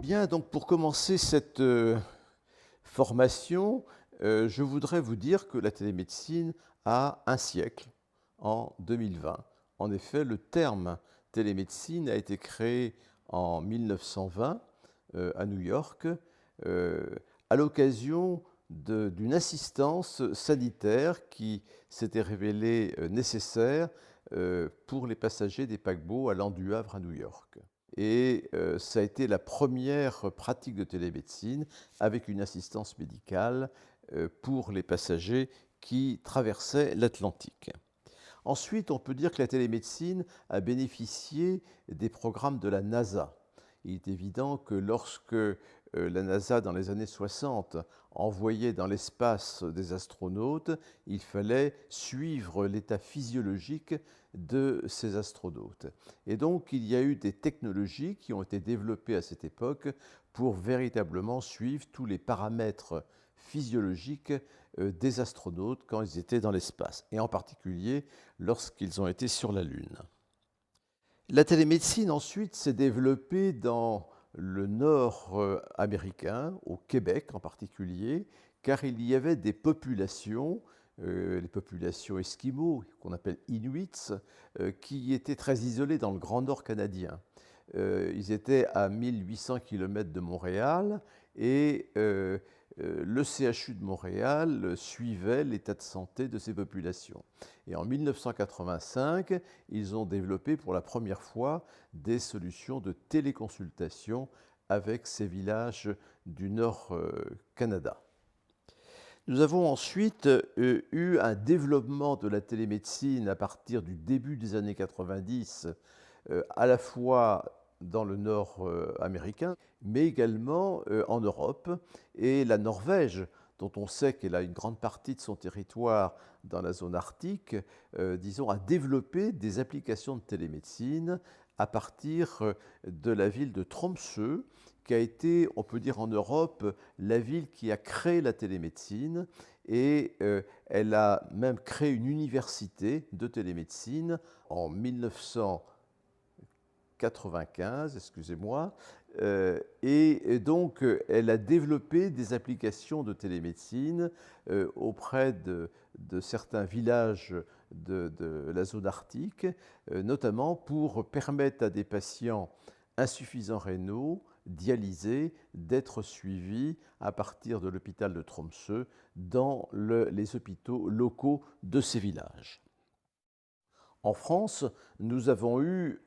Bien, donc pour commencer cette formation, je voudrais vous dire que la télémédecine a un siècle en 2020. En effet, le terme télémédecine a été créé en 1920 à New York à l'occasion d'une assistance sanitaire qui s'était révélée nécessaire pour les passagers des paquebots allant du Havre à New York. Et ça a été la première pratique de télémédecine avec une assistance médicale pour les passagers qui traversaient l'Atlantique. Ensuite, on peut dire que la télémédecine a bénéficié des programmes de la NASA. Il est évident que lorsque la NASA, dans les années 60, envoyait dans l'espace des astronautes, il fallait suivre l'état physiologique de ces astronautes. Et donc, il y a eu des technologies qui ont été développées à cette époque pour véritablement suivre tous les paramètres physiologiques des astronautes quand ils étaient dans l'espace, et en particulier lorsqu'ils ont été sur la Lune. La télémédecine ensuite s'est développée dans le nord américain, au Québec en particulier, car il y avait des populations, les populations esquimaux, qu'on appelle Inuits, qui étaient très isolées dans le Grand Nord canadien. Ils étaient à 1800 km de Montréal et le CHU de Montréal suivait l'état de santé de ces populations. Et en 1985, ils ont développé pour la première fois des solutions de téléconsultation avec ces villages du Nord Canada. Nous avons ensuite eu un développement de la télémédecine à partir du début des années 90, à la fois dans le nord américain, mais également en Europe. Et la Norvège, dont on sait qu'elle a une grande partie de son territoire dans la zone arctique, disons, a développé des applications de télémédecine à partir de la ville de Tromsø, qui a été, on peut dire en Europe, la ville qui a créé la télémédecine, et elle a même créé une université de télémédecine en 1995, excusez-moi, et donc elle a développé des applications de télémédecine auprès de certains villages de la zone arctique, notamment pour permettre à des patients insuffisants rénaux, dialysés, d'être suivis à partir de l'hôpital de Tromsø dans les hôpitaux locaux de ces villages. En France, nous avons eu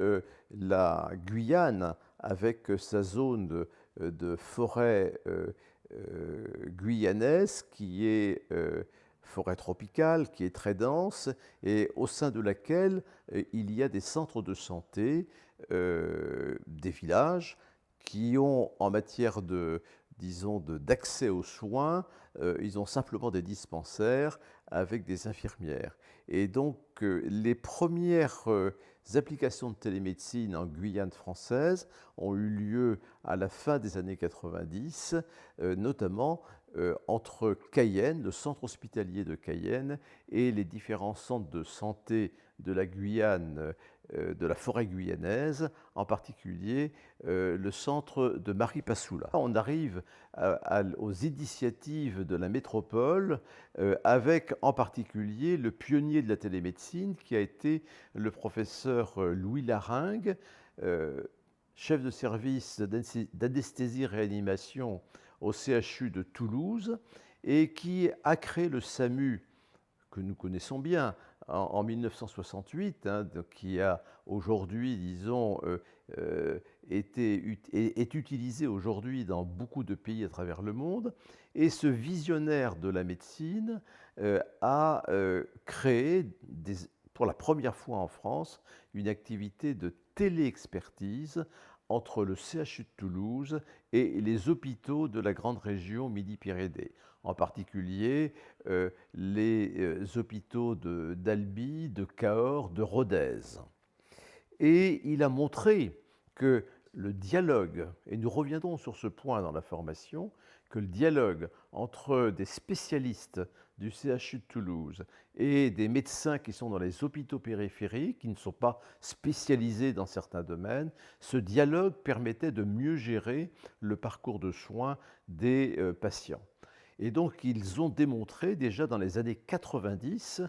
la Guyane avec sa zone de forêt guyanaise qui est forêt tropicale, qui est très dense et au sein de laquelle il y a des centres de santé, des villages qui ont en matière de, disons, d'accès aux soins, ils ont simplement des dispensaires avec des infirmières. Et donc, les premières applications de télémédecine en Guyane française ont eu lieu à la fin des années 90, notamment entre Cayenne, le centre hospitalier de Cayenne, et les différents centres de santé de la Guyane, de la forêt guyanaise, en particulier le centre de Maripasoula. On arrive aux initiatives de la métropole avec en particulier le pionnier de la télémédecine qui a été le professeur Louis Laringue, chef de service d'anesthésie-réanimation au CHU de Toulouse et qui a créé le SAMU que nous connaissons bien en 1968, hein, qui a aujourd'hui, disons, est utilisé aujourd'hui dans beaucoup de pays à travers le monde. Et ce visionnaire de la médecine a créé, pour la première fois en France, une activité de téléexpertise entre le CHU de Toulouse et les hôpitaux de la grande région Midi-Pyrénées, en particulier les hôpitaux d'Albi, de Cahors, de Rodez. Et il a montré que le dialogue, et nous reviendrons sur ce point dans la formation, que le dialogue entre des spécialistes du CHU de Toulouse et des médecins qui sont dans les hôpitaux périphériques, qui ne sont pas spécialisés dans certains domaines, ce dialogue permettait de mieux gérer le parcours de soins des patients. Et donc, ils ont démontré déjà dans les années 90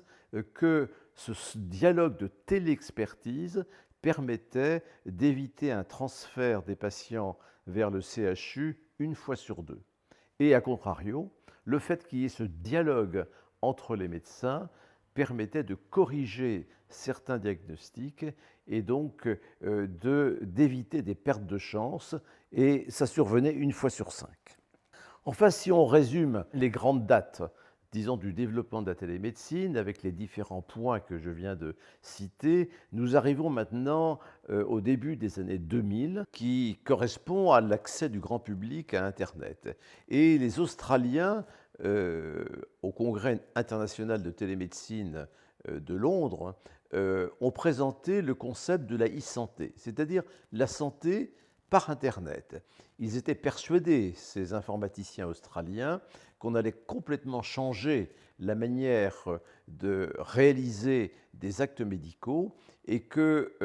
que ce dialogue de téléexpertise permettait d'éviter un transfert des patients vers le CHU une fois sur deux. Et à contrario, le fait qu'il y ait ce dialogue entre les médecins permettait de corriger certains diagnostics et donc d'éviter des pertes de chance, et ça survenait une fois sur cinq. Enfin, si on résume les grandes dates, disons, du développement de la télémédecine, avec les différents points que je viens de citer, nous arrivons maintenant au début des années 2000, qui correspond à l'accès du grand public à Internet. Et les Australiens, au Congrès international de télémédecine de Londres, ont présenté le concept de la e-santé, c'est-à-dire la santé par Internet. Ils étaient persuadés, ces informaticiens australiens, qu'on allait complètement changer la manière de réaliser des actes médicaux et que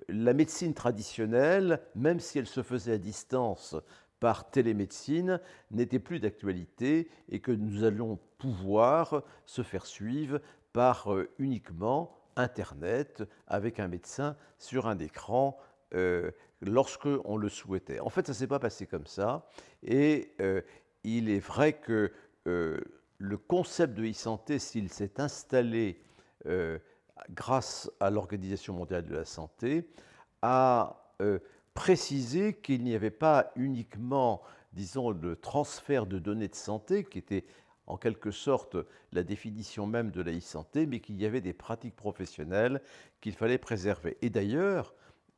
la médecine traditionnelle, même si elle se faisait à distance par télémédecine, n'était plus d'actualité et que nous allions pouvoir se faire suivre par uniquement Internet avec un médecin sur un écran lorsque on le souhaitait. En fait, ça ne s'est pas passé comme ça. Et il est vrai que le concept de e-santé, s'il s'est installé grâce à l'Organisation mondiale de la santé, a précisé qu'il n'y avait pas uniquement, disons, le transfert de données de santé, qui était en quelque sorte la définition même de la e-santé, mais qu'il y avait des pratiques professionnelles qu'il fallait préserver. Et d'ailleurs,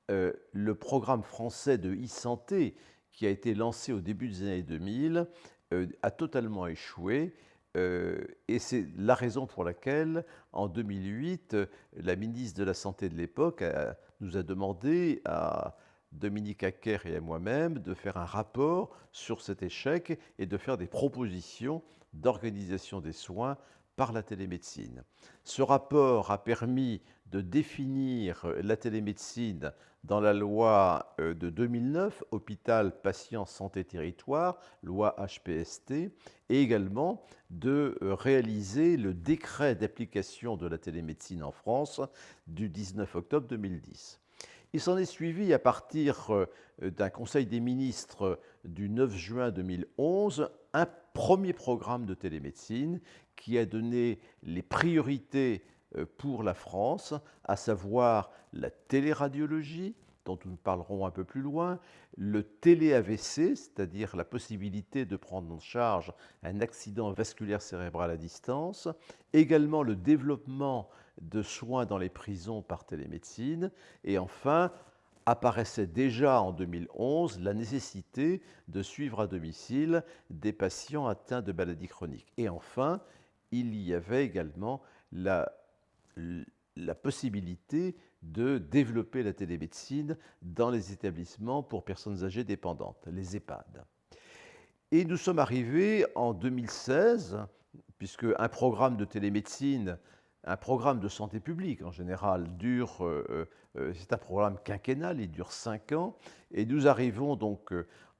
le programme français de e-santé, qui a été lancé au début des années 2000, a totalement échoué. Et c'est la raison pour laquelle, en 2008, la ministre de la Santé de l'époque nous a demandé à Dominique Acker et à moi-même de faire un rapport sur cet échec et de faire des propositions d'organisation des soins par la télémédecine. Ce rapport a permis de définir la télémédecine dans la loi de 2009, Hôpital, Patient, Santé, Territoire, loi HPST, et également de réaliser le décret d'application de la télémédecine en France du 19 octobre 2010. Il s'en est suivi, à partir d'un Conseil des ministres du 9 juin 2011, un premier programme de télémédecine qui a donné les priorités pour la France, à savoir la téléradiologie, dont nous parlerons un peu plus loin, le télé-AVC, c'est-à-dire la possibilité de prendre en charge un accident vasculaire cérébral à distance, également le développement de soins dans les prisons par télémédecine, et enfin, apparaissait déjà en 2011 la nécessité de suivre à domicile des patients atteints de maladies chroniques. Et enfin, il y avait également la possibilité de développer la télémédecine dans les établissements pour personnes âgées dépendantes, les EHPAD. Et nous sommes arrivés en 2016, puisque un programme de télémédecine, un programme de santé publique en général, c'est un programme quinquennal, il dure 5 ans, et nous arrivons donc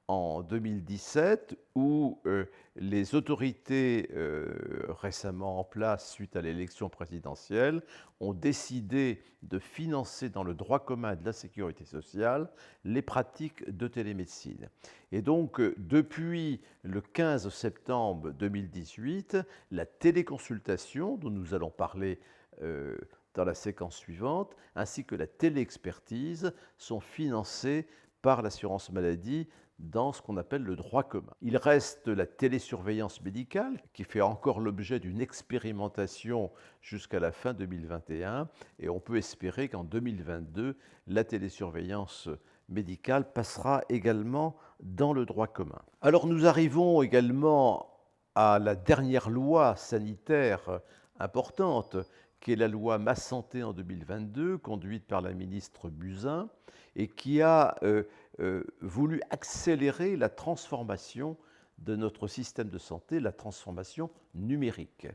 en 2017 où les autorités récemment en place suite à l'élection présidentielle ont décidé de financer dans le droit commun de la sécurité sociale les pratiques de télémédecine. Et donc, depuis le 15 septembre 2018, la téléconsultation, dont nous allons parler dans la séquence suivante, ainsi que la téléexpertise sont financées par l'assurance maladie dans ce qu'on appelle le droit commun. Il reste la télésurveillance médicale, qui fait encore l'objet d'une expérimentation jusqu'à la fin 2021, et on peut espérer qu'en 2022, la télésurveillance médicale passera également dans le droit commun. Alors nous arrivons également à la dernière loi sanitaire importante, qui est la loi Ma Santé en 2022, conduite par la ministre Buzyn, et qui a voulu accélérer la transformation de notre système de santé, la transformation numérique.